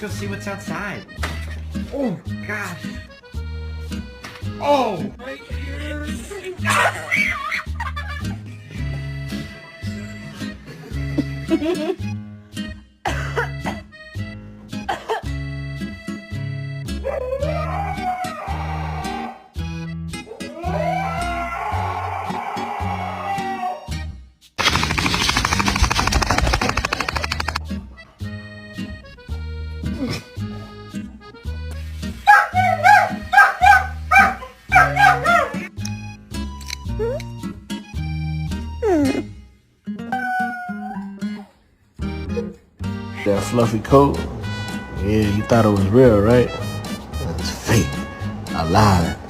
go see what's outside. Oh, gosh. Oh! My ears! That fluffy coat, yeah, you thought it was real, right? It's fake. I lied.